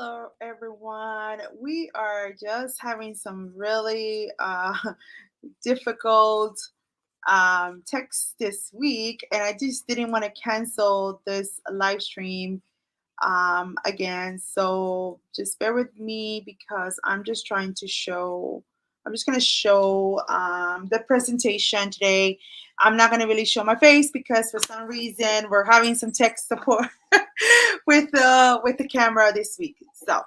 Hello, everyone. We are just having some really difficult text this week, and I just didn't want to cancel this live stream again. So just bear with me because I'm just going to show the presentation today. I'm not going to really show my face because for some reason we're having some tech support with the camera this week. So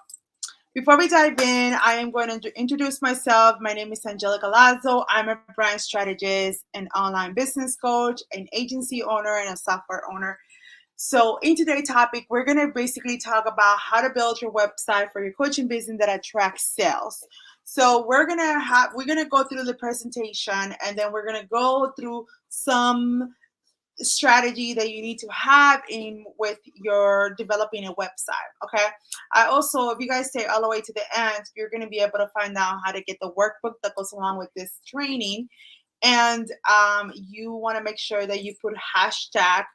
before we dive in, I am going to introduce myself. My name is Angelica Lazo. I'm a brand strategist, an online business coach, an agency owner, and a software owner. So in today's topic, we're going to basically talk about how to build your website for your coaching business that attracts sales. So we're going to go through the presentation, and then we're going to go through some strategy that you need to have in with your developing a website. Okay. I also, if you guys stay all the way to the end, you're going to be able to find out how to get the workbook that goes along with this training. And you want to make sure that you put hashtag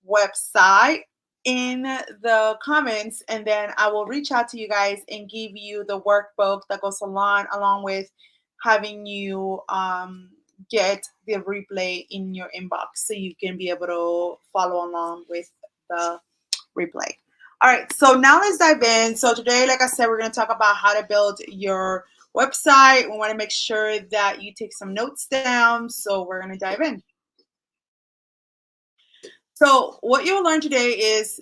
website in the comments, and then I will reach out to you guys and give you the workbook that goes along with having you get the replay in your inbox so you can be able to follow along with the replay. All right, so now let's dive in. So today, like I said, we're going to talk about how to build your website. We want to make sure that you take some notes down, so we're going to dive in. So what you'll learn today is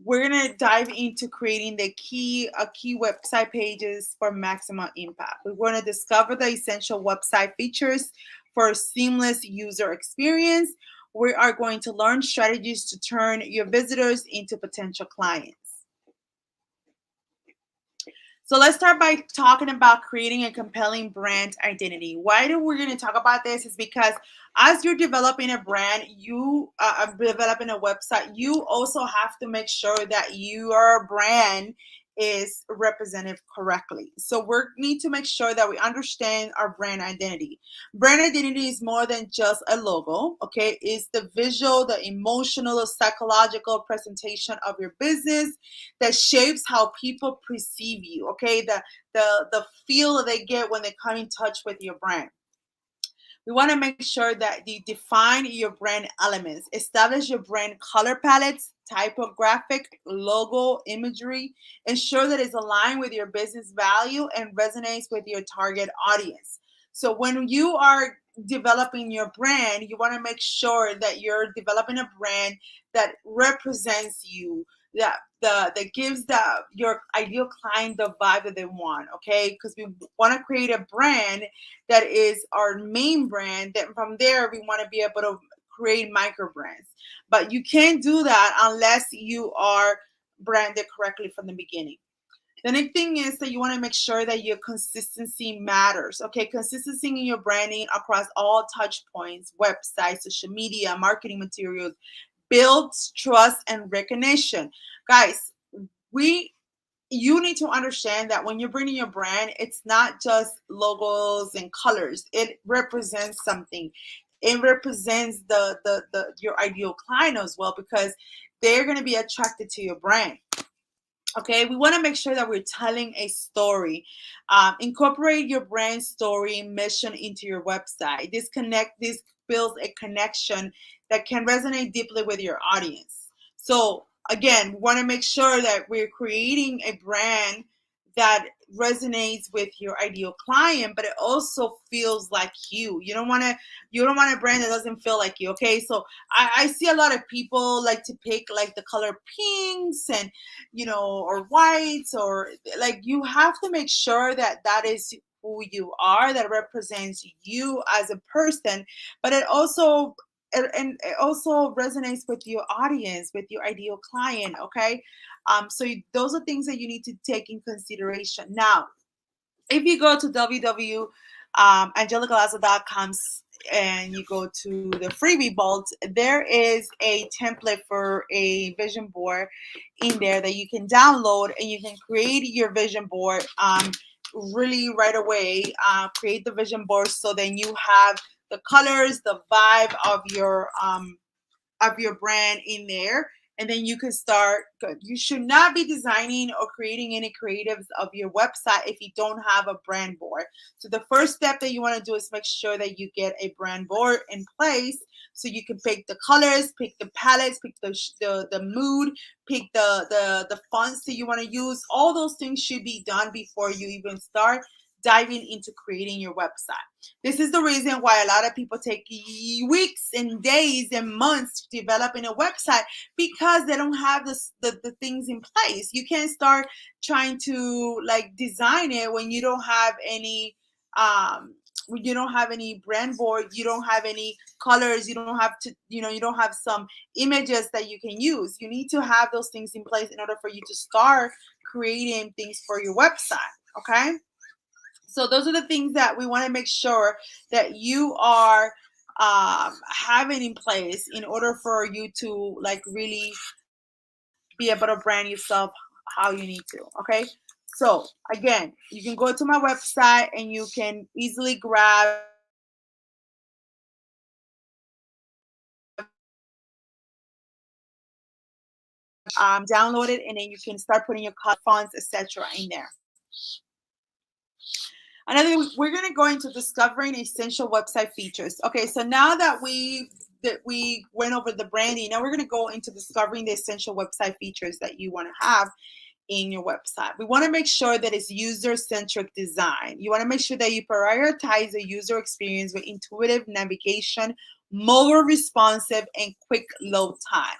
we're going to dive into creating the key website pages for maximum impact. We're going to discover the essential website features for a seamless user experience. We are going to learn strategies to turn your visitors into potential clients. So let's start by talking about creating a compelling brand identity. Why do we're going to talk about this is because as you're developing a brand, you are developing a website, you also have to make sure that your brand is represented correctly. So we need to make sure that we understand our brand identity. Brand identity is more than just a logo, okay? It's the visual, the emotional, the psychological presentation of your business that shapes how people perceive you, okay? The feel that they get when they come in touch with your brand. We want to make sure that you define your brand elements, establish your brand color palettes, typographic, logo, imagery, ensure that it's aligned with your business value and resonates with your target audience. So when you are developing your brand, you want to make sure that you're developing a brand that represents you, that gives your ideal client the vibe that they want, okay? Because we want to create a brand that is our main brand. Then from there, we want to be able to create micro brands. But you can't do that unless you are branded correctly from the beginning. The next thing is that you want to make sure that your consistency matters. Okay, consistency in your branding across all touch points, websites, social media, marketing materials, builds trust and recognition. Guys, you need to understand that when you're bringing your brand, it's not just logos and colors. It represents something. It represents the your ideal client as well, because they're going to be attracted to your brand. Okay, we want to make sure that we're telling a story. Incorporate your brand story mission into your website. This builds a connection that can resonate deeply with your audience. So again, we want to make sure that we're creating a brand that resonates with your ideal client, but it also feels like you. You don't want a brand that doesn't feel like you. Okay, so I see a lot of people like to pick like the color pinks and or whites, or like you have to make sure that that is who you are, that represents you as a person, but it also resonates with your audience, with your ideal client. Okay, so those are things that you need to take in consideration. Now, if you go to www.angelicalazo.com and you go to the freebie vault, there is a template for a vision board in there that you can download, and you can create your vision board really right away. Create the vision board so then you have the colors, the vibe of your brand in there. and then you can start. You should not be designing or creating any creatives of your website if you don't have a brand board. So the first step that you want to do is make sure that you get a brand board in place, so you can pick the colors, pick the palettes, pick the mood, pick the fonts that you want to use. All those things should be done before you even start diving into creating your website. This is the reason why a lot of people take weeks and days and months developing a website, because they don't have the things in place. You can't start trying to like design it when you don't have any when you don't have any brand board, you don't have any colors, you don't have to, you don't have some images that you can use. You need to have those things in place in order for you to start creating things for your website. Okay, so those are the things that we want to make sure that you are having in place in order for you to like really be able to brand yourself how you need to. Okay, so again, you can go to my website and you can easily grab download it, and then you can start putting your fonts, etc. in there. Another thing, we're going to go into discovering essential website features. Okay, so now that we went over the branding, now we're going to go into discovering the essential website features that you want to have in your website. We want to make sure that it's user-centric design. You want to make sure that you prioritize the user experience with intuitive navigation, mobile responsive, and quick load time.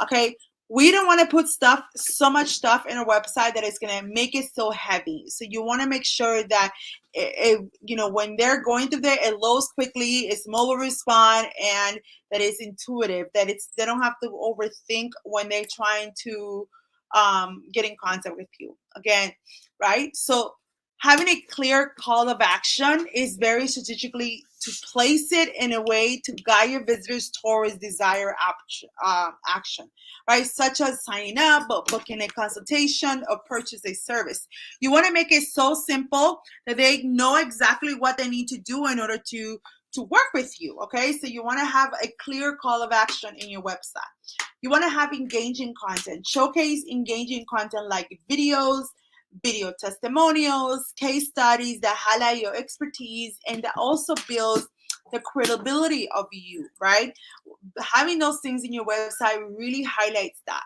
Okay, we don't want to put so much stuff in a website that is going to make it so heavy. So you want to make sure that when they're going through there, it loads quickly, it's mobile respond, and that it's intuitive, that they don't have to overthink when they're trying to get in contact with you again, right? So having a clear call of action is very strategically to place it in a way to guide your visitors towards desired action, right? Such as signing up, booking a consultation, or purchase a service. You want to make it so simple that they know exactly what they need to do in order to work with you. Okay, so you want to have a clear call of action in your website. You want to have engaging content. Showcase engaging content like videos, video testimonials, case studies that highlight your expertise and that also builds the credibility of you, right? Having those things in your website really highlights that.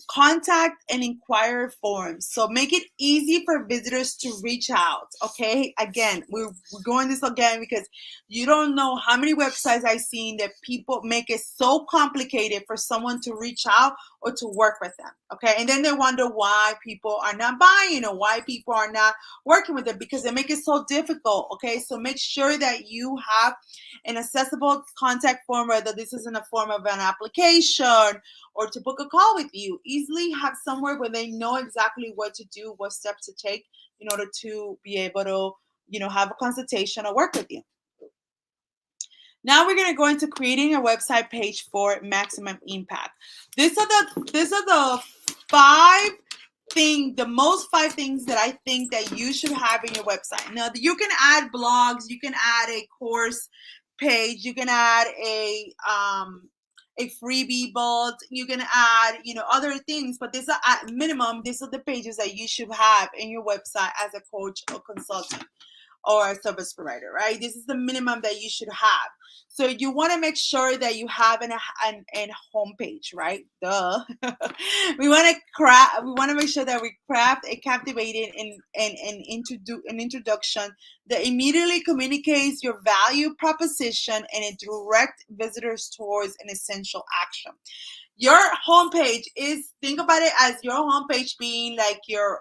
Contact and inquire forms. So make it easy for visitors to reach out. Okay, again, we're going this again because you don't know how many websites I've seen that people make it so complicated for someone to reach out or to work with them. Okay, and then they wonder why people are not buying or why people are not working with it, because they make it so difficult. Okay, so make sure that you have an accessible contact form, whether this is in the form of an application or to book a call with you. Easily have somewhere where they know exactly what to do, what steps to take in order to be able to have a consultation or work with you. Now we're going to go into creating a website page for maximum impact. These are the most five things that I think that you should have in your website. Now, you can add blogs, you can add a course page, you can add a freebie bolt, you can add other things, but these are at minimum, these are the pages that you should have in your website as a coach or consultant or a service provider, right? This is the minimum that you should have. So you want to make sure that you have an homepage, right? Duh. We want to make sure that we craft a captivating and introduction that immediately communicates your value proposition and it direct visitors towards an essential action. Your homepage think about it as your homepage being like your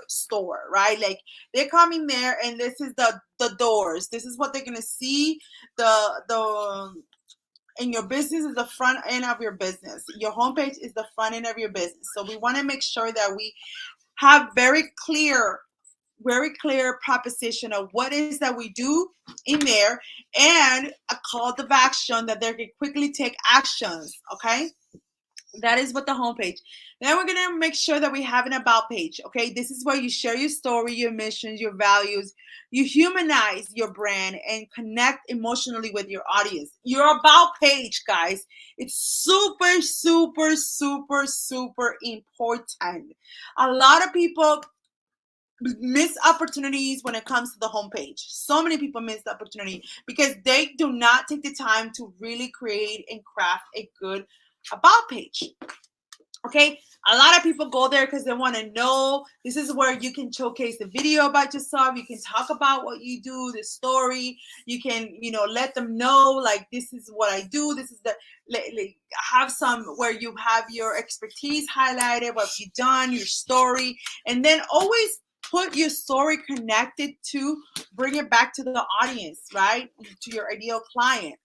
store, right? Like they're coming there and this is the doors. This is what they're gonna see. And your business is the front end of your business. Your homepage is the front end of your business. So we want to make sure that we have very clear proposition of what is that we do in there and a call to action that they can quickly take actions. Okay, That is what the homepage. Then we're gonna make sure that we have an about page. Okay, this is where you share your story, your missions, your values. You humanize your brand and connect emotionally with your audience. Your about page, guys, it's super, super, super, super important. A lot of people miss opportunities when it comes to the homepage. So many people miss the opportunity because they do not take the time to really create and craft a good about page. Okay, a lot of people go there because they want to know. This is where you can showcase the video about yourself. You can talk about what you do, the story. You can, let them know, like, this is what I do. This is have some where you have your expertise highlighted, what you've done, your story, and then always put your story connected to bring it back to the audience, right? To your ideal client.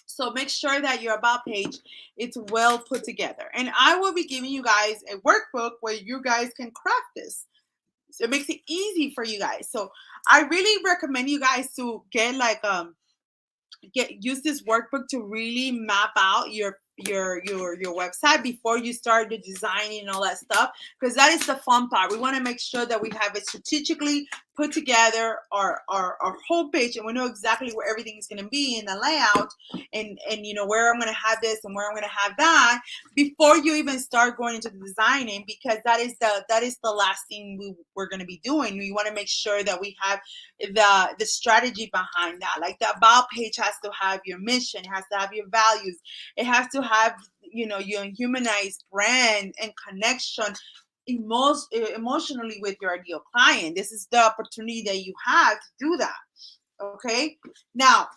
So make sure that your about page it's well put together. And I will be giving you guys a workbook where you guys can craft this. So it makes it easy for you guys. So I really recommend you guys to get use this workbook to really map out your website before you start the designing and all that stuff, because that is the fun part. We want to make sure that we have it strategically put together, our homepage, and we know exactly where everything is going to be in the layout, and where I'm going to have this and where I'm going to have that before you even start going into the designing, because that is the last thing we're going to be doing. We want to make sure that we have the strategy behind that. Like, the about page has to have your mission, it has to have your values, it has to have your humanized brand and connection emotionally with your ideal client. This is the opportunity that you have to do that. Okay, now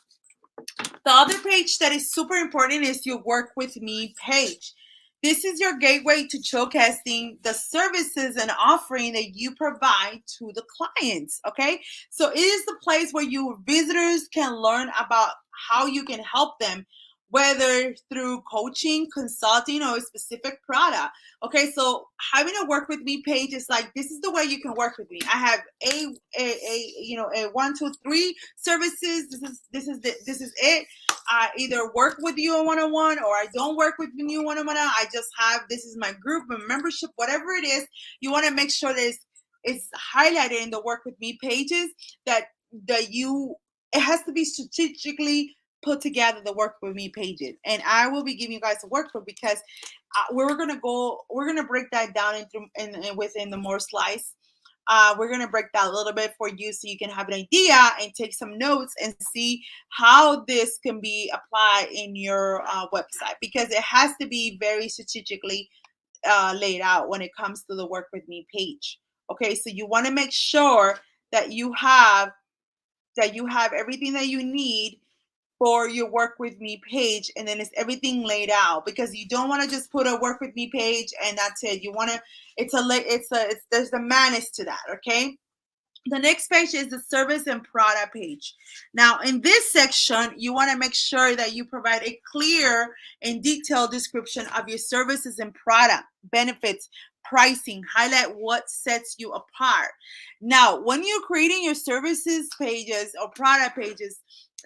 the other page that is super important is your work with me page. This is your gateway to showcasing the services and offering that you provide to the clients. Okay, so it is the place where your visitors can learn about how you can help them, whether through coaching, consulting, or a specific product. Okay, so having a work with me page is like, this is the way you can work with me. I have a 1, 2, 3 services. This is it. I either work with you on one-on-one, or I don't work with you one-on-one. I just have, this is my group, my membership, whatever it is. You want to make sure that it's highlighted in the work with me pages, that it has to be strategically put together, the work with me pages. And I will be giving you guys a workbook, because we're gonna break that down within the more slice. We're going to break that a little bit for you so you can have an idea and take some notes and see how this can be applied in your website, because it has to be very strategically laid out when it comes to the work with me page. Okay, so you want to make sure that you have everything that you need for your work with me page, and then it's everything laid out, because you don't want to just put a work with me page and that's it. You want to, there's the madness to that. Okay, the next page is the service and product page. Now, in this section, you want to make sure that you provide a clear and detailed description of your services and product benefits, pricing, highlight what sets you apart. Now, when you're creating your services pages or product pages,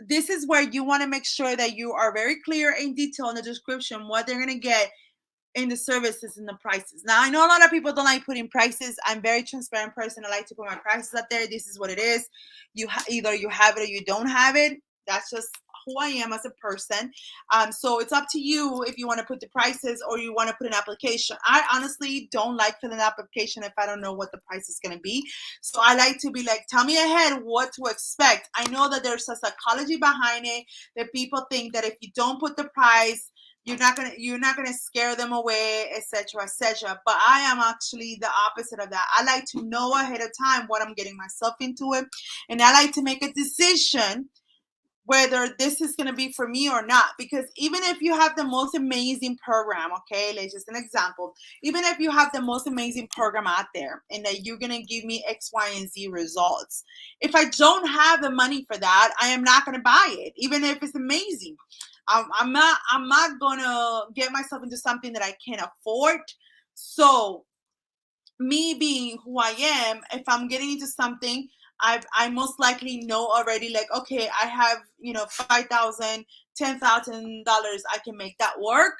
this is where you want to make sure that you are very clear and detailed in the description, what they're going to get in the services and the prices. Now, I know a lot of people don't like putting prices. I'm a very transparent person. I like to put my prices up there. This is what it is. Either you have it or you don't have it. That's just who I am as a person. So it's up to you if you want to put the prices or you want to put an application. I honestly don't like filling an application if I don't know what the price is going to be. So I like to be like, tell me ahead what to expect. I know that there's a psychology behind it, that people think that if you don't put the price, you're not gonna scare them away, etc., etc. But I am actually the opposite of that. I like to know ahead of time what I'm getting myself into it, and I like to make a decision whether this is going to be for me or not. Because even if you have the most amazing program, okay, let's just an example, even if you have the most amazing program out there and that you're going to give me X, Y, and Z results, if I don't have the money for that, I am not going to buy it, even if it's amazing. I'm not going to get myself into something that I can't afford. So me being who I am, if I'm getting into something, I most likely know already, like, okay, I have $5,000, $10,000, I can make that work.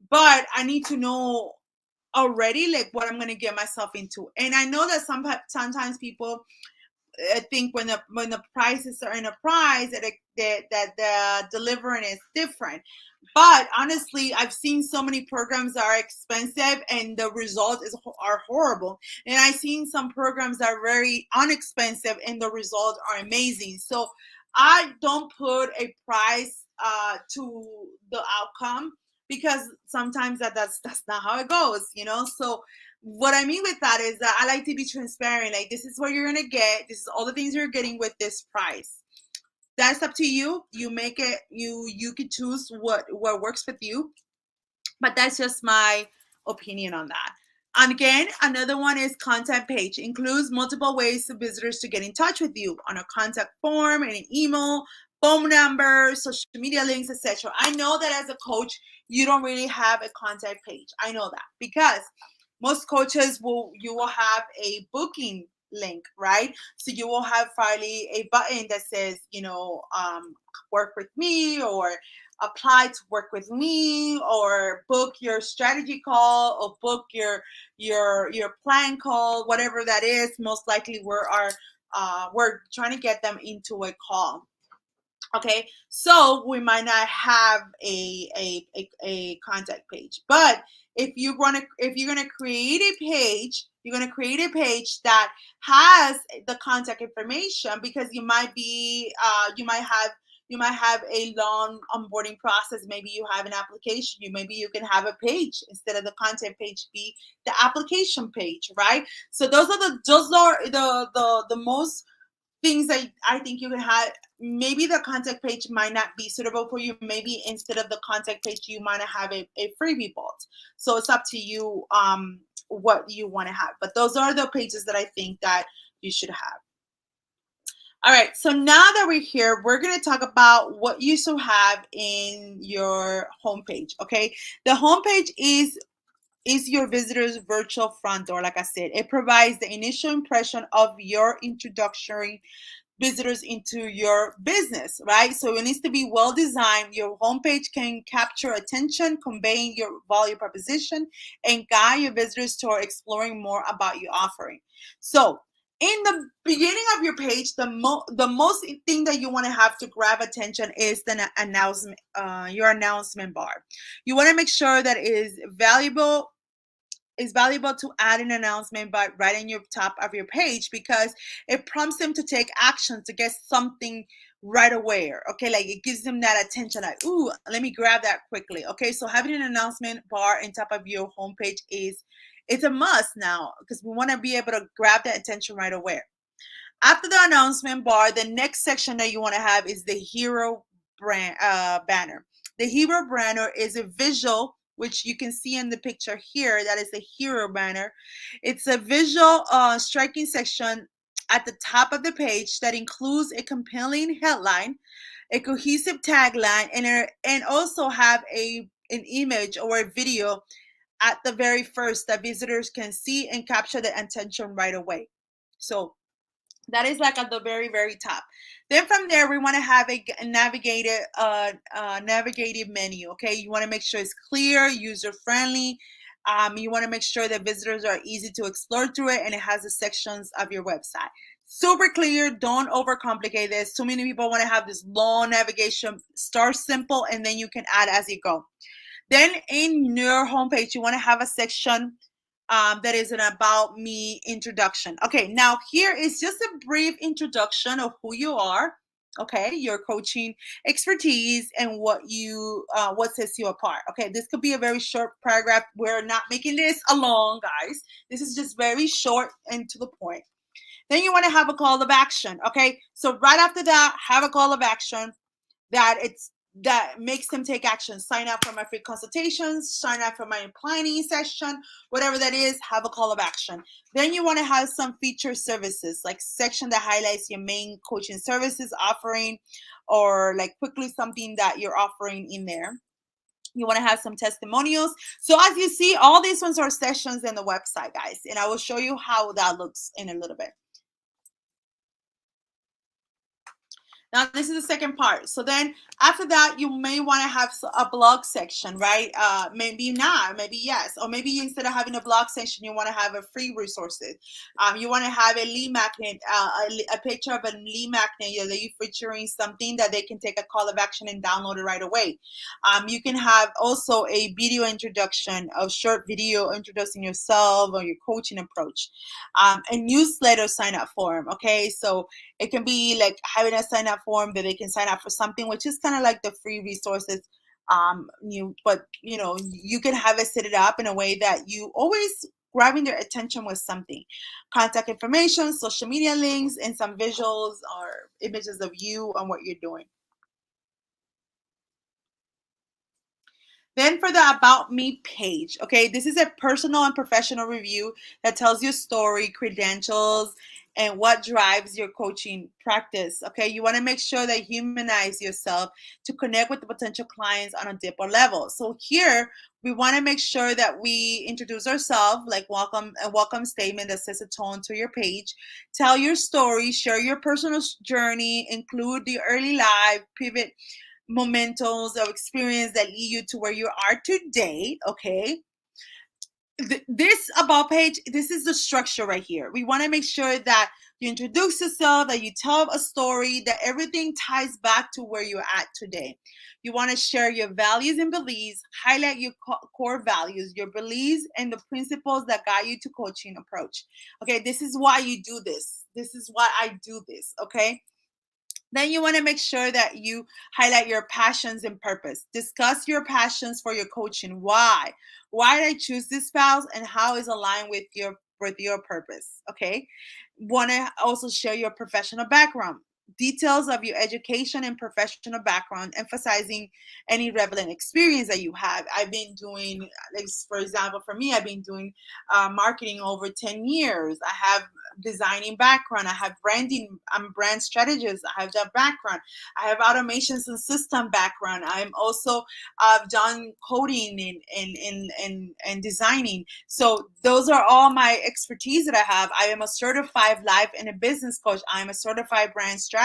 but I need to know already like what I'm going to get myself into. And I know that sometimes people think when the prices are in a price that the delivering is different. But honestly, I've seen so many programs that are expensive and the results are horrible. And I've seen some programs that are very inexpensive and the results are amazing. So I don't put a price to the outcome, because sometimes that's not how it goes, you know. So what I mean with that is that I like to be transparent. Like, this is what you're gonna get. This is all the things you're getting with this price. That's up to you. You make it. You can choose what works with you. But that's just my opinion on that. And again, another one is contact page. Includes multiple ways for visitors to get in touch with you on a contact form, an email, phone number, social media links, etc. I know that as a coach, you don't really have a contact page. I know that because most coaches will have a booking link, right? So you will have finally a button that says, work with me, or apply to work with me, or book your strategy call, or book your plan call, whatever that is. Most likely we're trying to get them into a call. Okay, so we might not have a contact page, but if you're gonna create a page, you're gonna create a page that has the contact information, because you might have a long onboarding process. Maybe you have an application. Maybe you can have a page instead of the content page be the application page, right? So those are the most things that I think you can have. Maybe the contact page might not be suitable for you. Maybe instead of the contact page, you might have a freebie vault. So it's up to you what you want to have. But those are the pages that I think that you should have. All right, so now that we're here, we're going to talk about what you should have in your homepage. Okay, the homepage is your visitor's virtual front door. Like I said, it provides the initial impression of your introductory visitors into your business, right? So it needs to be well designed. Your homepage can capture attention, conveying your value proposition, and guide your visitors toward exploring more about your offering. So in the beginning of your page, the most thing that you want to have to grab attention is the announcement, your announcement bar. You want to make sure that it is valuable to add an announcement but right in your top of your page, because it prompts them to take action to get something right away. Okay, like it gives them that attention, like, ooh, let me grab that quickly. Okay, so having an announcement bar in top of your homepage it's a must now, because we want to be able to grab that attention right away. After the announcement bar, the next section that you want to have is the hero brand banner. The hero banner is a visual, which you can see in the picture here. That is the hero banner. It's a visual striking section at the top of the page that includes a compelling headline, a cohesive tagline, and also have an image or a video at the very first that visitors can see and capture the attention right away. So that is like at the very very top. Then from there we want to have a navigative menu. Okay, you want to make sure it's clear, user friendly. You want to make sure that visitors are easy to explore through it, and it has the sections of your website. Super clear. Don't overcomplicate this. Too many people want to have this long navigation. Start simple and then you can add as you go. Then in your homepage, you want to have a section that is an about me introduction. Okay, now here is just a brief introduction of who you are. Okay, your coaching expertise and what sets you apart. Okay, this could be a very short paragraph. We're not making this a long, guys. This is just very short and to the point. Then you want to have a call of action. Okay, so right after that, have a call of action that makes them take action. Sign up for my free consultations, sign up for my planning session, whatever that is, have a call of action. Then you want to have some feature services, like section that highlights your main coaching services offering, or like quickly something that you're offering in there. You want to have some testimonials. So as you see, all these ones are sessions in the website, guys, and I will show you how that looks in a little bit. Now, this is the second part. So then after that, you may want to have a blog section, right? Maybe not, maybe yes. Or maybe instead of having a blog section, you want to have a free resources. You want to have a lead magnet, a picture of a lead magnet that you featuring something that they can take a call of action and download it right away. You can have also a video introduction, a short video introducing yourself or your coaching approach. A newsletter sign up form. Okay, so it can be like having a sign up form that they can sign up for something, which is kind of like the free resources. But you can have it set it up in a way that you always grabbing their attention with something, contact information, social media links, and some visuals or images of you and what you're doing. Then for the About Me page, okay, this is a personal and professional review that tells your story, credentials, and what drives your coaching practice. Okay, you want to make sure that you humanize yourself to connect with the potential clients on a deeper level. So here we want to make sure that we introduce ourselves, like a welcome statement that sets a tone to your page. Tell your story, share your personal journey, include the early life, pivot mementos of experience that lead you to where you are today. Okay, this about page, this is the structure right here. We want to make sure that you introduce yourself, that you tell a story, that everything ties back to where you're at today. You want to share your values and beliefs, highlight your core values, your beliefs, and the principles that guide you to coaching approach. Okay, this is why you do this. This is why I do this. Okay, then you want to make sure that you highlight your passions and purpose. Discuss your passions for your coaching. Why? Why did I choose this spouse and how is aligned with your purpose? Okay. Want to also share your professional background. Details of your education and professional background, emphasizing any relevant experience that you have. I've been doing, like, for example, for me, I've been doing marketing over 10 years. I have designing background. I have branding. I'm brand strategist. I have that background. I have automations and system background. I'm also done coding and designing. So those are all my expertise that I have. I am a certified life and a business coach. I am a certified brand strategist.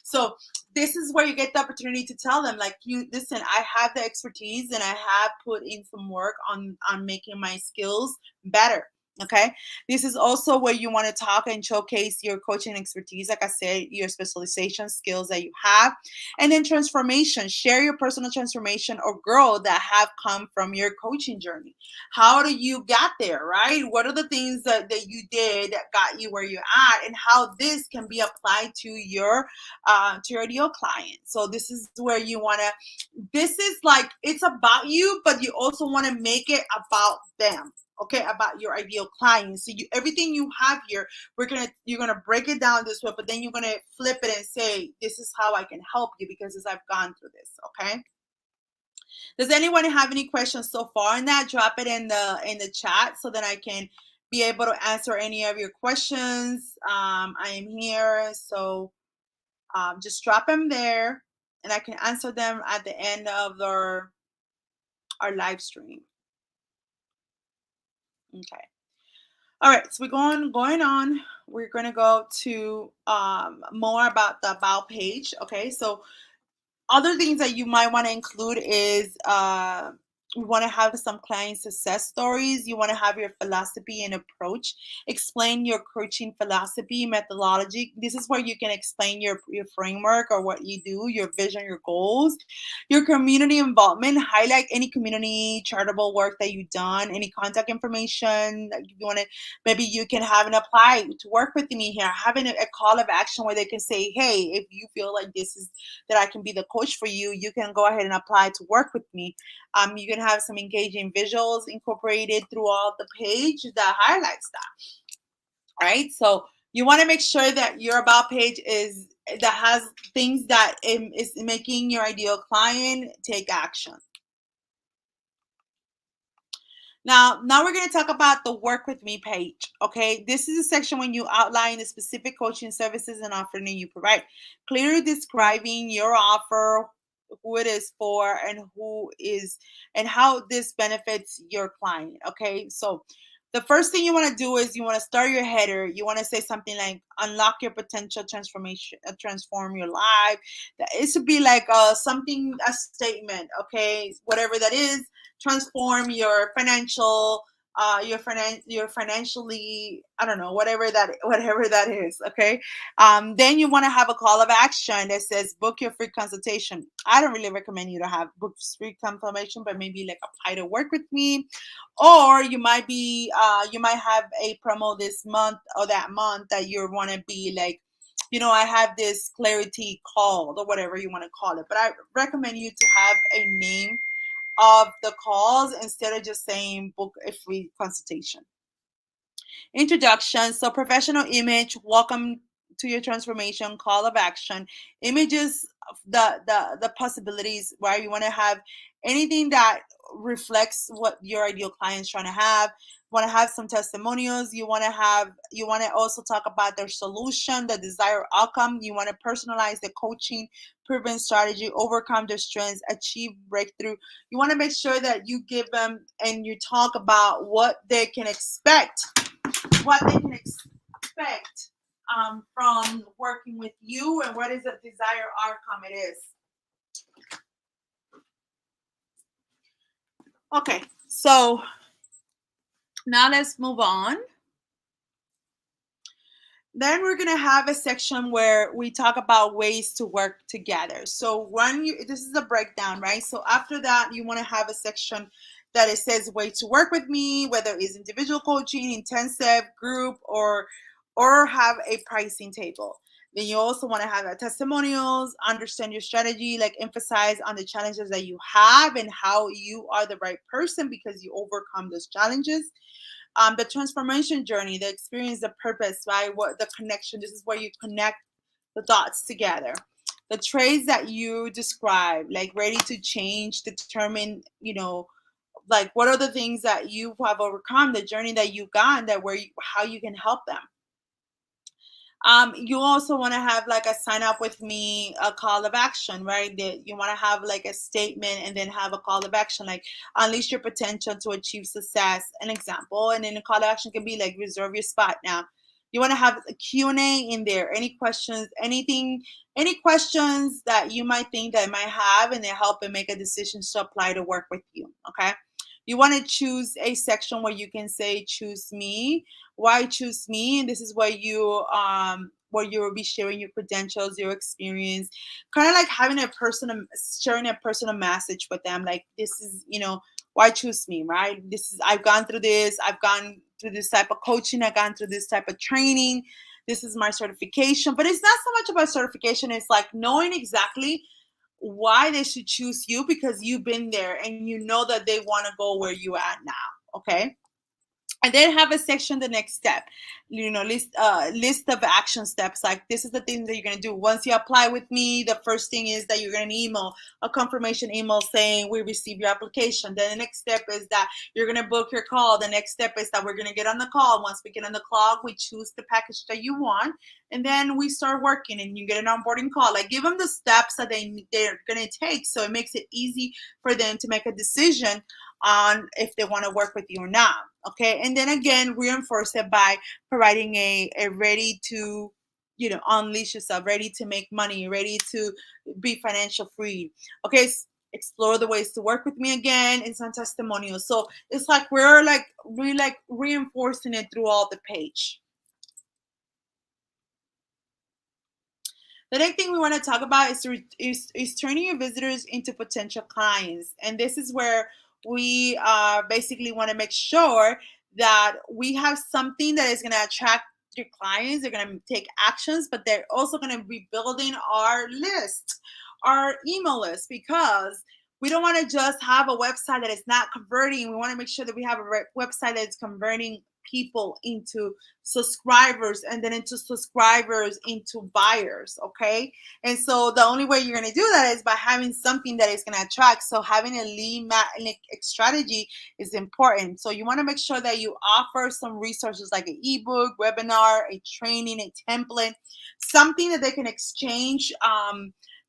So this is where you get the opportunity to tell them, like, you listen, I have the expertise and I have put in some work on making my skills better. Okay, this is also where you want to talk and showcase your coaching expertise, like I said, your specialization skills that you have. And then transformation, share your personal transformation or growth that have come from your coaching journey. How do you get there, right? What are the things that you did that got you where you're at, and how this can be applied to your ideal client. So this is where you want to, this is like, it's about you, but you also want to make it about them. Okay, about your ideal client. So everything you have here, you're gonna break it down this way, but then you're gonna flip it and say, this is how I can help you because as I've gone through this. Okay, does anyone have any questions so far in that? Drop it in the chat so that I can be able to answer any of your questions. I am here, so just drop them there and I can answer them at the end of our live stream. Okay. All right, so we're going on. We're going to go to more about the about page. Okay, so other things that you might want to include is you want to have some client success stories. You want to have your philosophy and approach. Explain your coaching philosophy, methodology. This is where you can explain your framework or what you do, your vision, your goals. Your community involvement. Highlight any community charitable work that you've done, any contact information that you want to, maybe you can have an apply to work with me here. Having a call of action where they can say, hey, if you feel like this is that I can be the coach for you, you can go ahead and apply to work with me. You can have some engaging visuals incorporated throughout the page that highlights that. All right, so you want to make sure that your about page that has things that is making your ideal client take action. Now we're going to talk about the work with me page. Okay, this is a section when you outline the specific coaching services and offering you provide, clearly describing your offer, who it is for, and how this benefits your client. Okay, so The first thing you want to do is you want to start your header. You want to say something like unlock your potential transformation, transform your life. It should be like something, a statement, okay? Whatever that is, transform your financial, your financially, I don't know, whatever that is, okay? Then you want to have a call of action that says book your free consultation. I don't really recommend you to have book free consultation, but maybe like apply to work with me, or you might have a promo this month or that month that you want to be like, I have this clarity call or whatever you want to call it, but I recommend you to have a name of the calls instead of just saying book a free consultation. Introduction. So professional image, welcome to your transformation, call of action, images, the possibilities, right? You want to have anything that reflects what your ideal client is trying to have. Want to have some testimonials. You want to also talk about their solution, the desired outcome. You want to personalize the coaching, proven strategy, overcome their strengths, achieve breakthrough. You want to make sure that you give them and you talk about what they can expect from working with you, and what is the desired outcome it is. Okay, so now let's move on. Then we're going to have a section where we talk about ways to work together. So this is a breakdown, right? So after that, you want to have a section that it says way to work with me, whether it's individual coaching, intensive, group, or have a pricing table. Then you also want to have testimonials, understand your strategy, like emphasize on the challenges that you have and how you are the right person because you overcome those challenges. The transformation journey, the experience, the purpose, right? What the connection, this is where you connect the dots together. The traits that you describe, like ready to change, determine, like what are the things that you have overcome, the journey that you've gone, how you can help them. You also want to have like a sign up with me, a call of action, right? That you want to have like a statement and then have a call of action, like unleash your potential to achieve success, an example. And then the call to action can be like reserve your spot now. You want to have a Q&A in there. Any questions, any questions that you might think that I might have, and they help and make a decision to apply to work with you. Okay. You want to choose a section where you can say choose me. Why choose me? And this is where you will be sharing your credentials, your experience, kind of like having sharing a personal message with them. Like this is, why choose me, right? I've gone through this. I've gone through this type of coaching. I've gone through this type of training. This is my certification. But it's not so much about certification. It's like knowing exactly why they should choose you because you've been there and you know that they want to go where you at now. Okay. And then have a section, the next step, list of action steps. Like this is the thing that you're going to do once you apply with me. The first thing is that you're going to email a confirmation email saying we received your application. Then the next step is that you're going to book your call. The next step is that we're going to get on the call. Once we get on the call, we choose the package that you want, and then we start working and you get an onboarding call. Like give them the steps that they're going to take, so it makes it easy for them to make a decision on if they want to work with you or not. Okay. And then again, reinforce it by providing a ready to, unleash yourself, ready to make money, ready to be financial free. Okay. Explore the ways to work with me again and some testimonials. So it's like we're reinforcing it throughout the page. The next thing we want to talk about is turning your visitors into potential clients. And this is where we basically want to make sure that we have something that is going to attract your clients. They're going to take actions, but they're also going to be building our list, our email list, because we don't want to just have a website that is not converting. We want to make sure that we have a website that is converting people into subscribers, and then into subscribers into buyers. Okay. And so the only way you're going to do that is by having something that is going to attract. So having a lead magnet strategy is important. So you want to make sure that you offer some resources like an ebook, webinar, a training, a template, something that they can exchange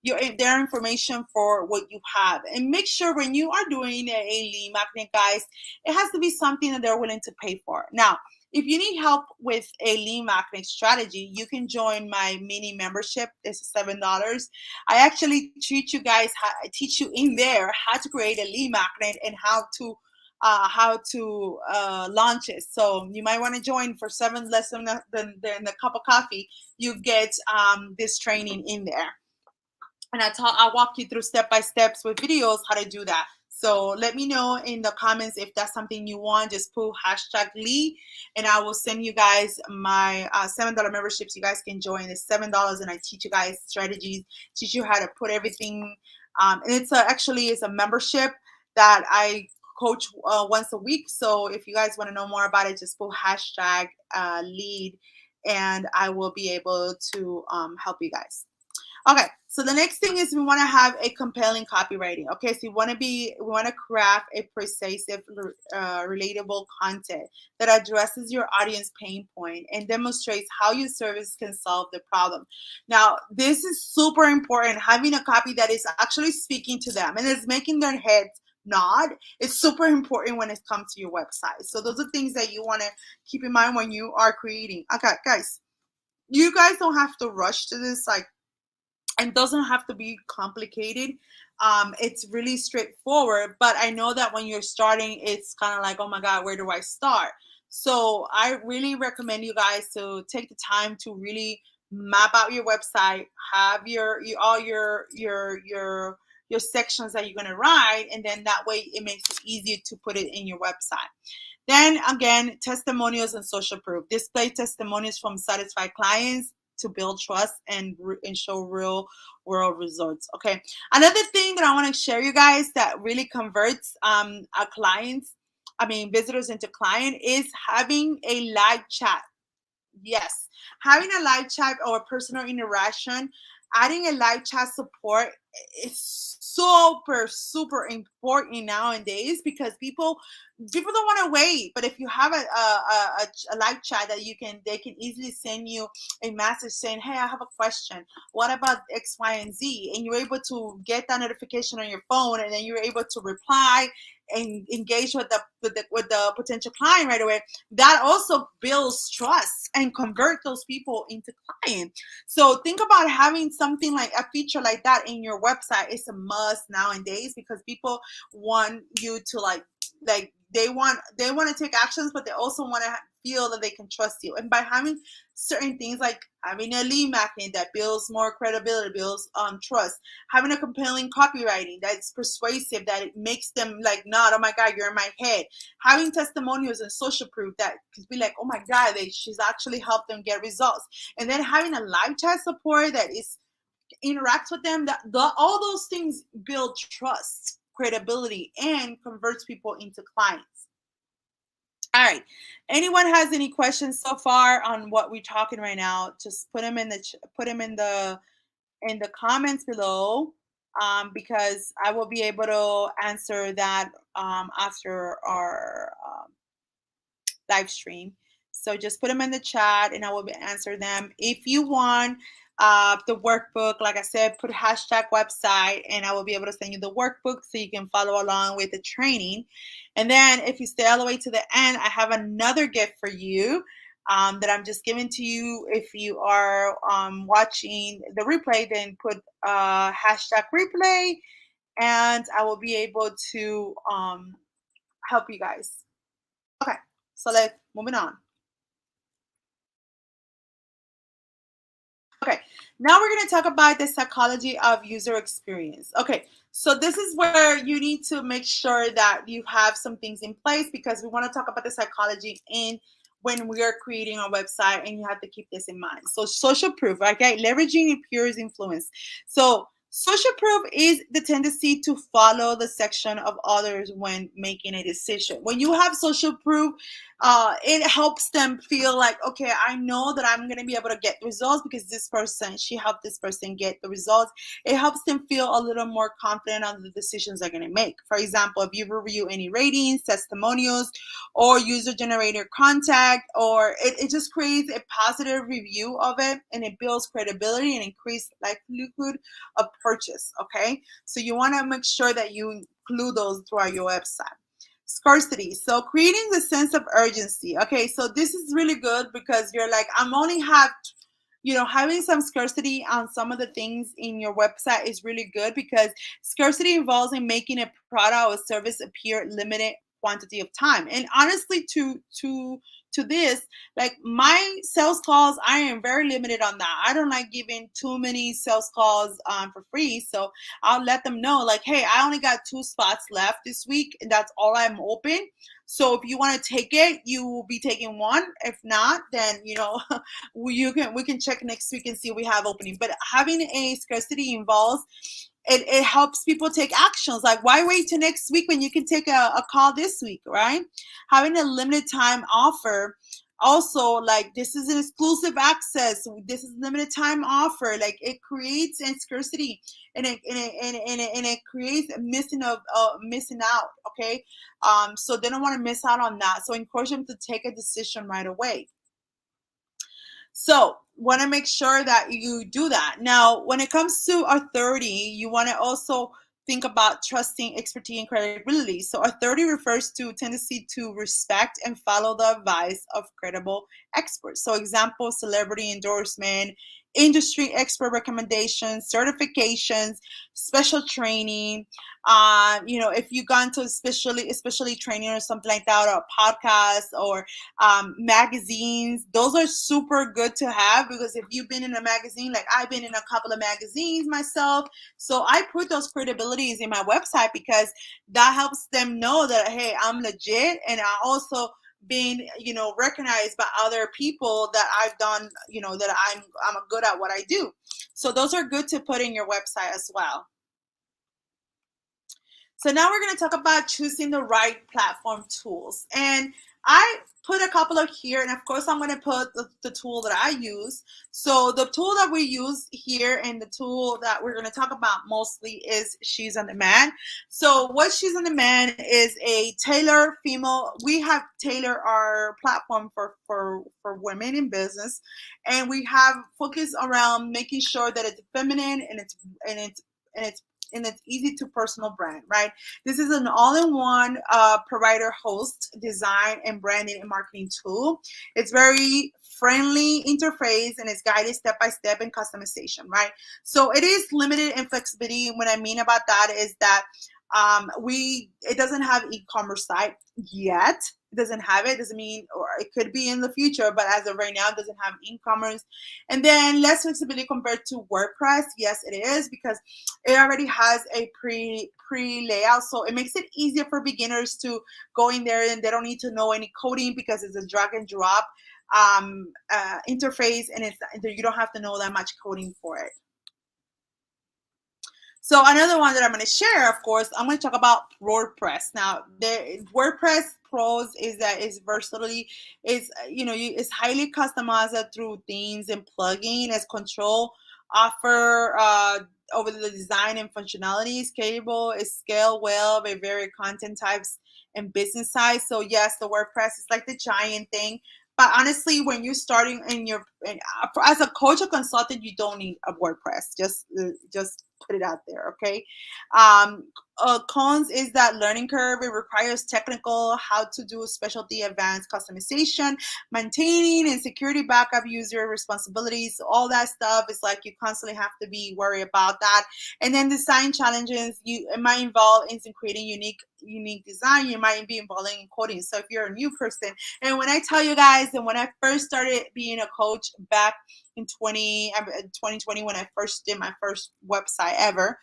their information for what you have. And make sure when you are doing a lead magnet, guys, it has to be something that they're willing to pay for. Now, if you need help with a lead magnet strategy, you can join my mini membership. It's $7. I actually teach you in there how to create a lead magnet and how to launch it. So you might want to join for $7 less than the cup of coffee. You get this training in there, and I'll walk you through step by steps with videos how to do that. So let me know in the comments if that's something you want. Just put #Lee, and I will send you guys my $7 memberships. You guys can join. It's $7, and I teach you guys strategies, teach you how to put everything. And actually it's a membership that I coach once a week. So if you guys want to know more about it, just put #lead, and I will be able to help you guys. Okay, so the next thing is we want to have a compelling copywriting. Okay, so we want to craft a persuasive, relatable content that addresses your audience pain point and demonstrates how your service can solve the problem. Now, this is super important. Having a copy that is actually speaking to them and is making their heads nod is super important when it comes to your website. So those are things that you want to keep in mind when you are creating. Okay, guys, you guys don't have to rush to this, and doesn't have to be complicated. It's really straightforward, but I know that when you're starting, it's kind of like, oh my God, where do I start? So I really recommend you guys to take the time to really map out your website, have all your sections that you're going to write, and then that way it makes it easier to put it in your website. Then again, testimonials and social proof. Display testimonials from satisfied clients to build trust and show real world results. Okay, another thing that I want to share you guys that really converts our visitors into client is having a live chat. Yes, having a live chat or personal interaction, adding a live chat support is super important nowadays, because people don't want to wait. But if you have a live chat that they can easily send you a message saying, hey, I have a question, what about X, Y, and Z, and you're able to get that notification on your phone, and then you're able to reply and engage with the potential client right away. That also builds trust and convert those people into clients. So think about having something like a feature like that in your website. It's a must nowadays, because people want you to they want to take actions, but they also want to feel that they can trust you. And by having certain things like having a lead magnet that builds more credibility, builds trust, having a compelling copywriting that's persuasive, that it makes them like nod, oh my God, you're in my head, having testimonials and social proof that could be like, oh my God, she's actually helped them get results, and then having a live chat support that interacts with them, all those things build trust, credibility, and converts people into clients. All right, anyone has any questions so far on what we're talking right now, just put them in the comments below, because I will be able to answer that after our live stream. So just put them in the chat and I will answer them. If you want the workbook, like I said, put #website and I will be able to send you the workbook so you can follow along with the training. And then if you stay all the way to the end, I have another gift for you that I'm just giving to you. If you are watching the replay, then put #replay and I will be able to help you guys. Okay, so let's moving on. Okay, now we're going to talk about the psychology of user experience. Okay, so this is where you need to make sure that you have some things in place, because we want to talk about the psychology when we are creating our website, and you have to keep this in mind. So social proof, okay, leveraging your peers' influence. So social proof is the tendency to follow the section of others when making a decision. When you have social proof, it helps them feel like, okay, I know that I'm going to be able to get results because she helped this person get the results. It helps them feel a little more confident on the decisions they're going to make. For example, if you review any ratings, testimonials, or user-generated contact, or it just creates a positive review of it, and it builds credibility and increased likelihood of purchase. Okay, so you want to make sure that you include those throughout your website. Scarcity. So creating the sense of urgency. Okay, so this is really good because you're like, I'm only have, having some scarcity on some of the things in your website is really good because scarcity involves in making a product or service appear limited quantity of time. And honestly, to this, like my sales calls, I am very limited on that. I don't like giving too many sales calls for free. So I'll let them know, like, hey, I only got 2 spots left this week, and that's all I'm open. So if you want to take it, you will be taking one. If not, then we can check next week and see if we have opening. But having a scarcity involves it helps people take actions. Like, why wait till next week when you can take a call this week, right? Having a limited time offer. Also, like, this is an exclusive access. This is limited time offer. Like, it creates a scarcity, and it creates a missing out. Okay, so they don't want to miss out on that. So encourage them to take a decision right away. So want to make sure that you do that. Now, when it comes to authority, you want to also think about trusting, expertise, and credibility. So authority refers to tendency to respect and follow the advice of credible experts. So example, celebrity endorsement, industry expert recommendations, certifications, special training. If you gone to especially training or something like that, or a podcast, or magazines, those are super good to have, because if you've been in a magazine, like I've been in a couple of magazines myself, so I put those credibilities in my website because that helps them know that, hey, I'm legit, and I also being recognized by other people that I've done, that I'm good at what I do. So those are good to put in your website as well. So now we're going to talk about choosing the right platform tools. And I put a couple of here, and of course I'm going to put the tool that I use. So the tool that we use here, and the tool that we're going to talk about mostly, is She's on Demand. So what She's on Demand is a tailored female. We have tailored our platform for women in business, and we have focused around making sure that it's feminine, and it's easy to personal brand, right? This is an all-in-one provider, host, design, and branding and marketing tool. It's very friendly interface, and it's guided step-by-step in customization, right? So it is limited in flexibility. What I mean about that is that it doesn't have e-commerce site yet. It doesn't have it. Doesn't mean, or it could be in the future, but as of right now, it doesn't have e-commerce. And then less flexibility compared to WordPress. Yes, it is, because it already has a pre layout, so it makes it easier for beginners to go in there, and they don't need to know any coding because it's a drag and drop interface, and you don't have to know that much coding for it. So another one that I'm going to share, of course, I'm going to talk about WordPress. Now, the WordPress pros is that it's versatility. It's highly customized through themes and plugins as control offer over the design and functionality. Is capable, is scale well by various content types and business size. So yes, the WordPress is like the giant thing. But honestly, when you're starting as a coach or consultant, you don't need a WordPress. Just put it out there, okay? Cons is that learning curve. It requires technical, how to do specialty, advanced customization, maintaining and security backup, user responsibilities. All that stuff is like you constantly have to be worried about that. And then design challenges. It might involve in creating unique design. You might be involved in coding. So if you're a new person, and when I tell you guys, and when I first started being a coach back in 2020, when I first did my first website ever,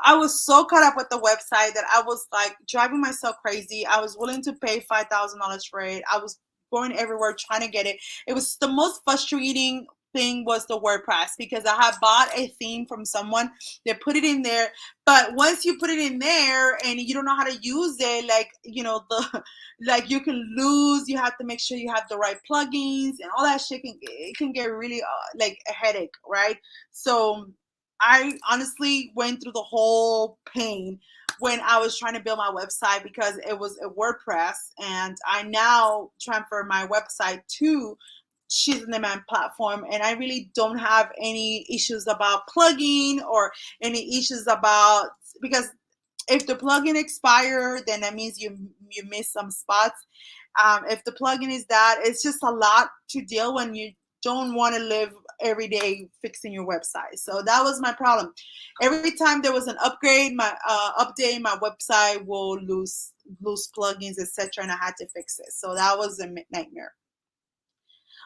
I was so caught up with the website that I was like driving myself crazy. I was willing to pay $5,000 for it. I was going everywhere trying to get it. It was the most frustrating thing was the WordPress, because I had bought a theme from someone. They put it in there, but once you put it in there and you don't know how to use it, like you can lose. You have to make sure you have the right plugins, and all that shit can get really like a headache, right? So I honestly went through the whole pain when I was trying to build my website, because it was a WordPress, and I now transfer my website to She's on Demand platform, and I really don't have any issues about plugging or any issues about, because if the plugin expire, then that means you miss some spots. If the plugin is that, it's just a lot to deal when you don't want to live every day fixing your website. So that was my problem. Every time there was an upgrade, my update, my website will lose plugins, etc., and I had to fix it. So that was a nightmare.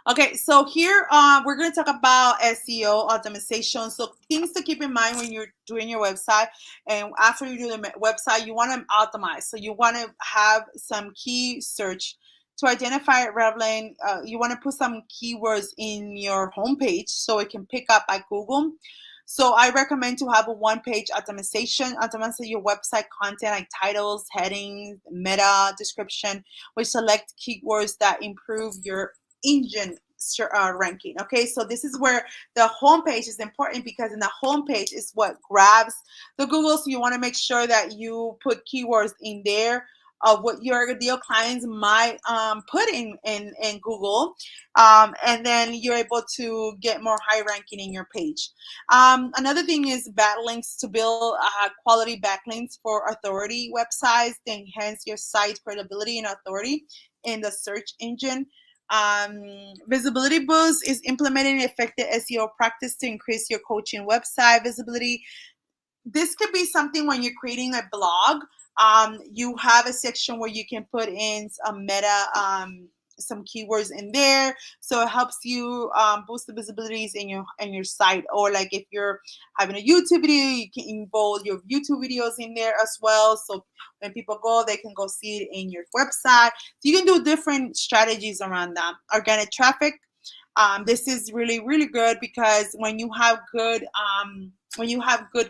Okay, so here we're going to talk about SEO optimization. So things to keep in mind when you're doing your website, and after you do the website, you want to optimize. So you want to have some key search to identify relevant. You want to put some keywords in your homepage so it can pick up by Google. So I recommend to have a one-page optimize your website content like titles, headings, meta description, which select keywords that improve your engine ranking. Okay, so this is where the homepage is important, because in the homepage is what grabs the Google. So you want to make sure that you put keywords in there of what your ideal clients might put in Google, and then you're able to get more high ranking in your page. Another thing is backlinks, to build quality backlinks for authority websites to enhance your site credibility and authority in the search engine. Visibility boost is implementing effective SEO practice to increase your coaching website visibility. This could be something when you're creating a blog. You have a section where you can put in some meta, some keywords in there, so it helps you boost the visibilities in your site. Or like if you're having a YouTube video, you can involve your YouTube videos in there as well, so when people go, they can go see it in your website. So you can do different strategies around that. Organic traffic. This is really, really good, because when you have good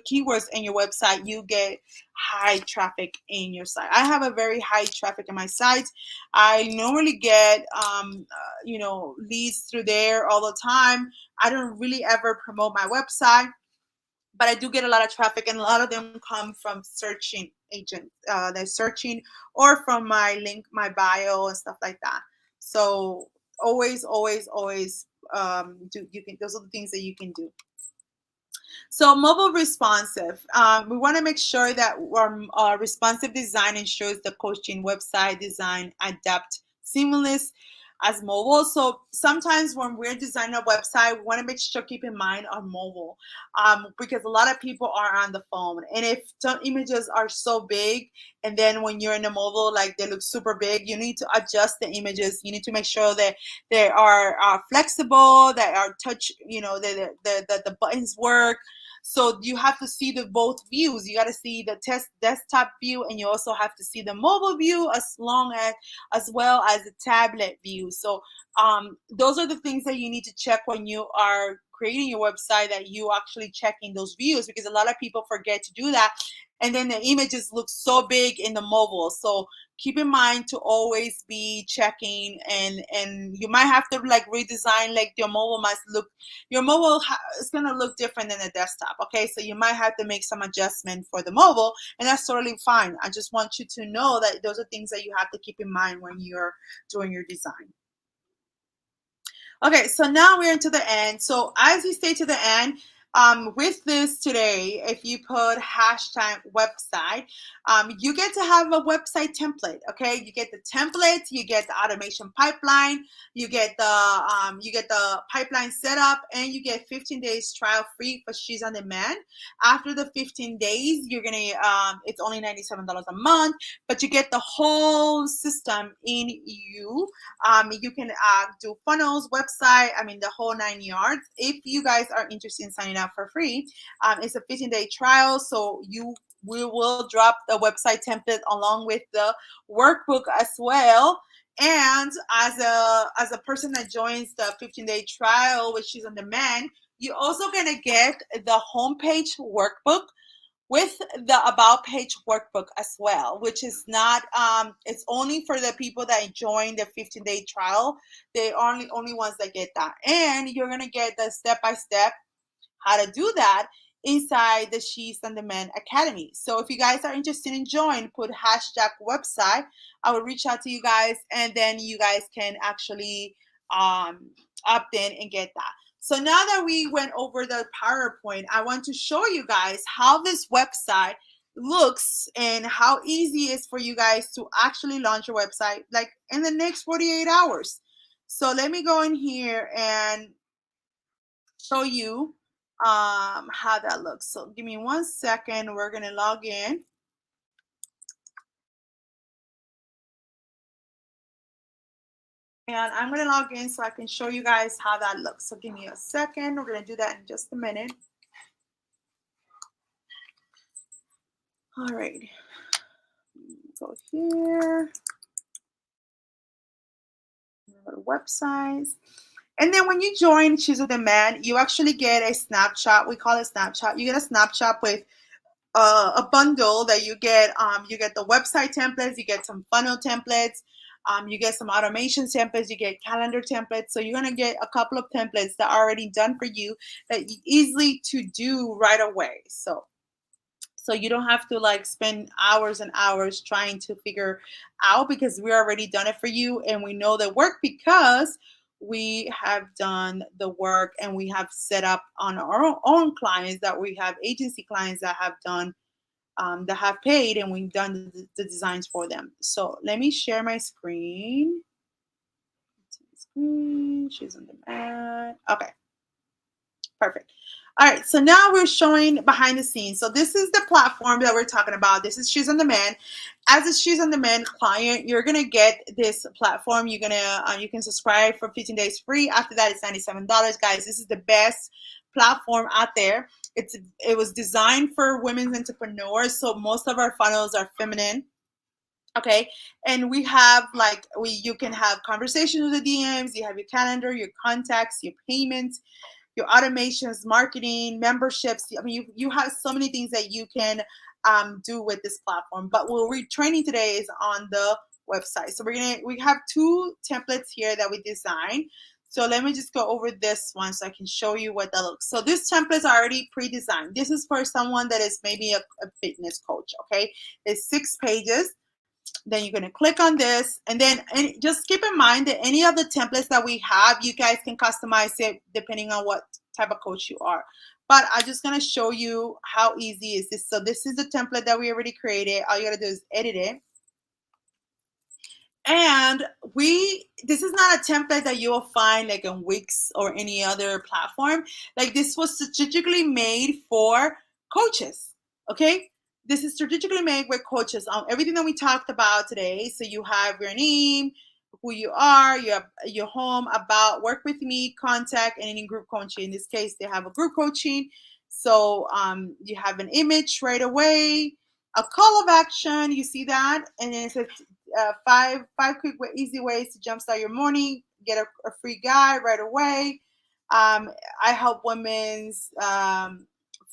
keywords in your website, you get high traffic in your site. I have a very high traffic in my site. I normally get leads through there all the time. I don't really ever promote my website, but I do get a lot of traffic, and a lot of them come from searching agents. They're searching, or from my link, my bio, and stuff like that. So always, always, always, those are the things that you can do. So mobile responsive, we want to make sure that our responsive design ensures the coaching website design adapt seamless as mobile. So sometimes when we're designing a website, we want to make sure, keep in mind on mobile, because a lot of people are on the phone, and if some images are so big, and then when you're in the mobile, like they look super big, you need to adjust the images. You need to make sure that they are flexible, that are touch, the buttons work. So you have to see the both views. You got to see the desktop view, and you also have to see the mobile view, as well as the tablet view. So those are the things that you need to check when you are creating your website, that you actually checking those views, because a lot of people forget to do that, and then the images look so big in the mobile. So keep in mind to always be checking, and you might have to like redesign, like your mobile is going to look different than the desktop. Okay, so you might have to make some adjustment for the mobile, and that's totally fine. I just want you to know that those are things that you have to keep in mind when you're doing your design. Okay, so now we're into the end. So as you stay to the end, with this today, if you put hashtag website, you get to have a website template. Okay, you get the template, you get the automation pipeline, you get the pipeline set up, and you get 15 days trial free for She's on Demand. After the 15 days, you're gonna it's only $97 a month, but you get the whole system in you. You can do funnels, website, the whole 9 yards. If you guys are interested in signing up for free, it's a 15-day trial, so we will drop the website template along with the workbook as well. And as a person that joins the 15-day trial, which is on demand, you're also gonna get the homepage workbook with the about page workbook as well, which is not it's only for the people that join the 15-day trial. They are the only ones that get that, and you're gonna get the step-by-step how to do that inside the She's on Demand Academy. So if you guys are interested in join, put hashtag website. I will reach out to you guys, and then you guys can actually opt in and get that. So now that we went over the PowerPoint, I want to show you guys how this website looks and how easy it is for you guys to actually launch your website like in the next 48 hours. So let me go in here and show you how that looks. So give me 1 second. We're going to log in. And I'm going to log in so I can show you guys how that looks. So give me a second. We're going to do that in just a minute. All right. Go here. Go to websites. And then when you join Choose a Demand, you actually get a snapshot. We call it snapshot. You get a snapshot with a bundle that you get the website templates, you get some funnel templates, you get some automation templates, you get calendar templates. So you're going to get a couple of templates that are already done for you that easily to do right away. So you don't have to like spend hours and hours trying to figure out, because we already done it for you and we know the work because we have done the work and we have set up on our own clients, that we have agency clients that have done that have paid, and we've done the designs for them. So let me share my screen. She's on demand. Okay. Perfect. All right, so now we're showing behind the scenes. So this is the platform that we're talking about. This is Shoes on Demand. As a Shoes on Demand client, you're gonna get this platform. You're gonna you can subscribe for 15 days free. After that, it's $97, guys. This is the best platform out there. It was designed for women's entrepreneurs, so most of our funnels are feminine. Okay, and we have like you can have conversations with the DMs. You have your calendar, your contacts, your payments, your automations, marketing, memberships. I mean, you have so many things that you can do with this platform. But what we're training today is on the website. So we have 2 templates here that we designed. So let me just go over this one so I can show you what that looks. So this template is already pre-designed. This is for someone that is maybe a fitness coach. Okay, it's 6 pages. Then you're going to click on this, and then just keep in mind that any of the templates that we have, you guys can customize it depending on what type of coach you are. But I'm just going to show you how easy is this. So this is the template that we already created. All you got to do is edit it. And this is not a template that you will find like in Wix or any other platform. Like, this was strategically made for coaches. Okay, this is strategically made with coaches on everything that we talked about today. So you have your name, who you are, your home, about, work with me, contact, and any group coaching. In this case, they have a group coaching. So you have an image right away, a call of action. You see that, and then it says five quick easy ways to jumpstart your morning. Get a free guide right away. I help women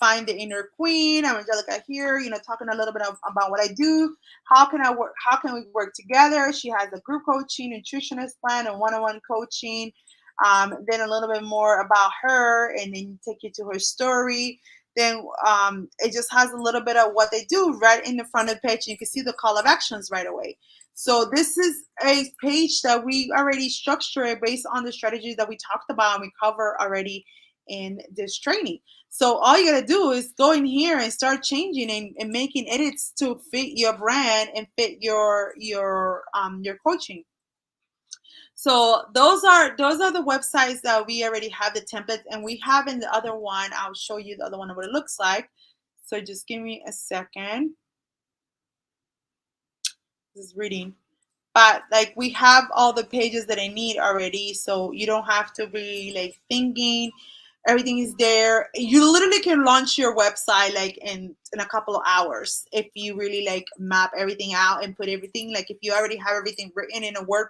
find the inner queen. I'm Angelica here, talking a little bit about what I do. How can I work? How can we work together? She has a group coaching, nutritionist plan, and one-on-one coaching. Then a little bit more about her, and then take you to her story. Then it just has a little bit of what they do right in the front of the page. You can see the call of actions right away. So this is a page that we already structured based on the strategies that we talked about and we cover already in this training. So all you gotta do is go in here and start changing and making edits to fit your brand and fit your coaching. So those are the websites that we already have the templates, and we have in the other one. I'll show you the other one, what it looks like. So just give me a second. This is reading. But like, we have all the pages that I need already, so you don't have to be like thinking. Everything is there. You literally can launch your website like in a couple of hours if you really like map everything out and put everything, like if you already have everything written in a Word,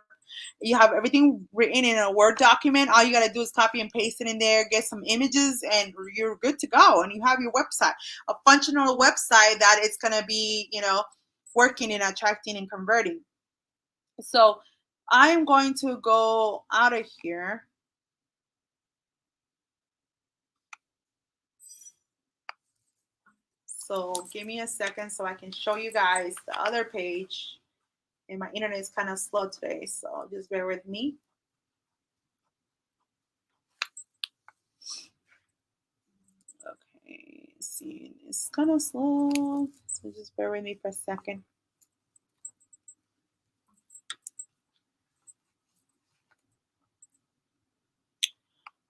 you have everything written in a Word document. All you got to do is copy and paste it in there, get some images, and you're good to go. And you have your website, a functional website that it's going to be, working and attracting and converting. So I'm going to go out of here. So give me a second so I can show you guys the other page. And my internet is kind of slow today, so just bear with me. It's kind of slow, so just bear with me for a second.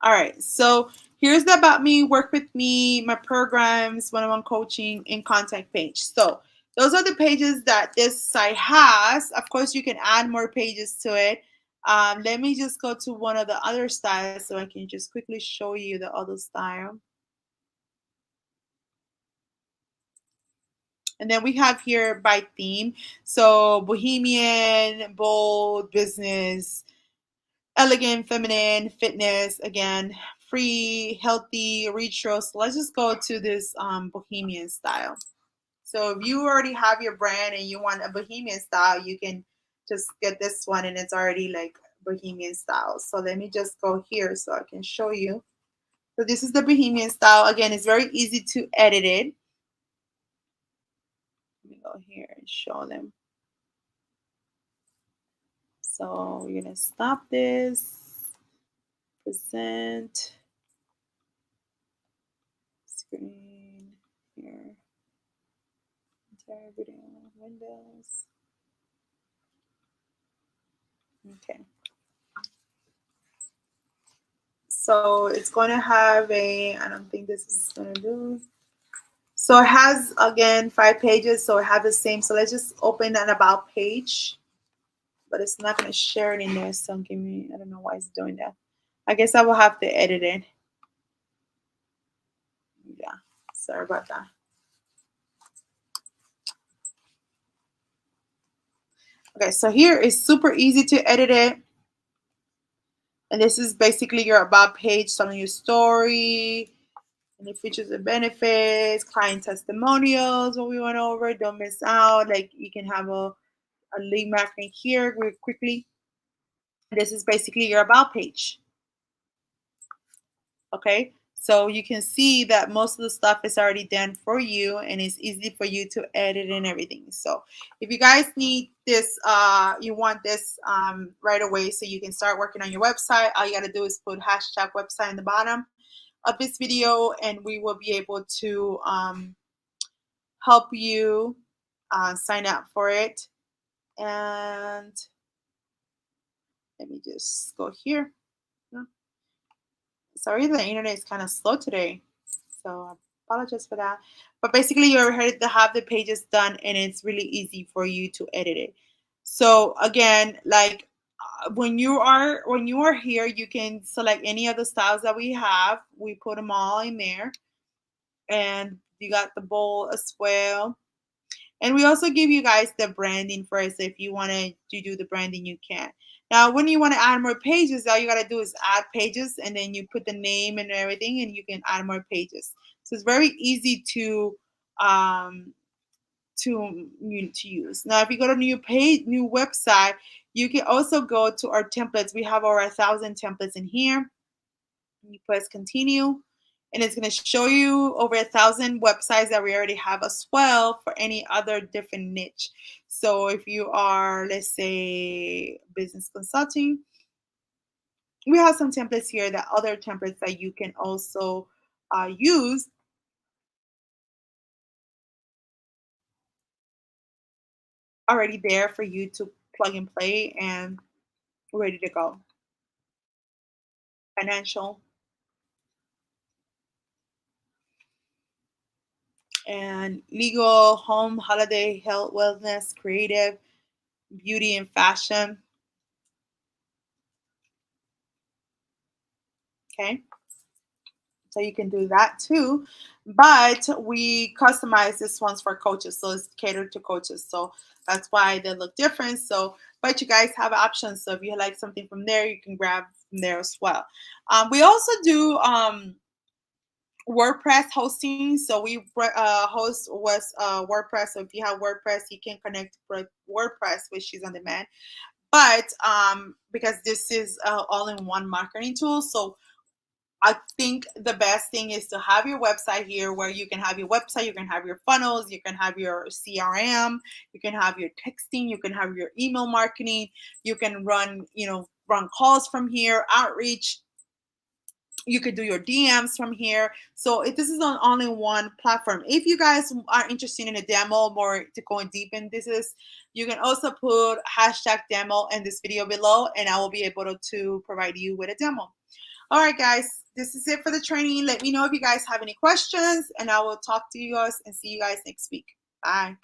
All right, so here's the about me, work with me, my programs, one-on-one coaching, and contact page. So those are the pages that this site has. Of course, you can add more pages to it. Let me just go to one of the other styles so I can just quickly show you the other style. And then we have here by theme. So bohemian, bold, business, elegant, feminine, fitness, again, free, healthy, retro. So let's just go to this bohemian style. So if you already have your brand and you want a bohemian style, you can just get this one and it's already like bohemian style. So let me just go here so I can show you. So this is the bohemian style. Again, it's very easy to edit it. Let me go here and show them. So we're gonna stop this, present, screen here, entire video, Windows. Okay. So it's going to have a, I don't think this is going to do. So it has, again, 5 pages. So it has the same. So let's just open an about page. But it's not going to share it in there. So give me, I don't know why it's doing that. I guess I will have to edit it. Yeah. Sorry about that. Okay. So here is super easy to edit it. And this is basically your about page, telling your story, any features and benefits, client testimonials, what we went over. Don't miss out. Like you can have a link magnet here really quickly. This is basically your about page. Okay. So you can see that most of the stuff is already done for you and it's easy for you to edit and everything. So if you guys need this, you want this right away so you can start working on your website, all you got to do is put hashtag website in the bottom of this video and we will be able to help you sign up for it. And let me just go here. Sorry, the internet is kind of slow today, so I apologize for that. But basically, you're ready to have the pages done, and it's really easy for you to edit it. So again, like when you are here, you can select any of the styles that we have. We put them all in there, and you got the bowl as well. And we also give you guys the branding first. If you want to do the branding, you can. Now, when you want to add more pages, all you got to do is add pages and then you put the name and everything and you can add more pages. So it's very easy um, to use. Now, if you go to new page, new website, you can also go to our templates. We have over 1,000 templates in here. You press continue and it's going to show you over 1,000 websites that we already have as well for any other different niche. So if you are, let's say, business consulting, we have some templates here, that other templates that you can also use already there for you to plug and play and ready to go. Financial and legal, home, holiday, health, wellness, creative, beauty and fashion. Okay. So you can do that too. But we customize this ones for coaches. So it's catered to coaches. So that's why they look different. So, but you guys have options. So if you like something from there, you can grab from there as well. We also do WordPress hosting. So we host WordPress. So if you have WordPress, you can connect WordPress, which is on demand. But because this is all-in-one marketing tool, so I think the best thing is to have your website here where you can have your website, you can have your funnels, you can have your CRM, you can have your texting, you can have your email marketing, you can run calls from here, outreach, You could do your DMs from here. So if this is on only one platform, if you guys are interested in a demo more to go deep in this, you can also put hashtag demo in this video below, and I will be able to provide you with a demo. All right, guys, this is it for the training. Let me know if you guys have any questions, and I will talk to you guys and see you guys next week. Bye.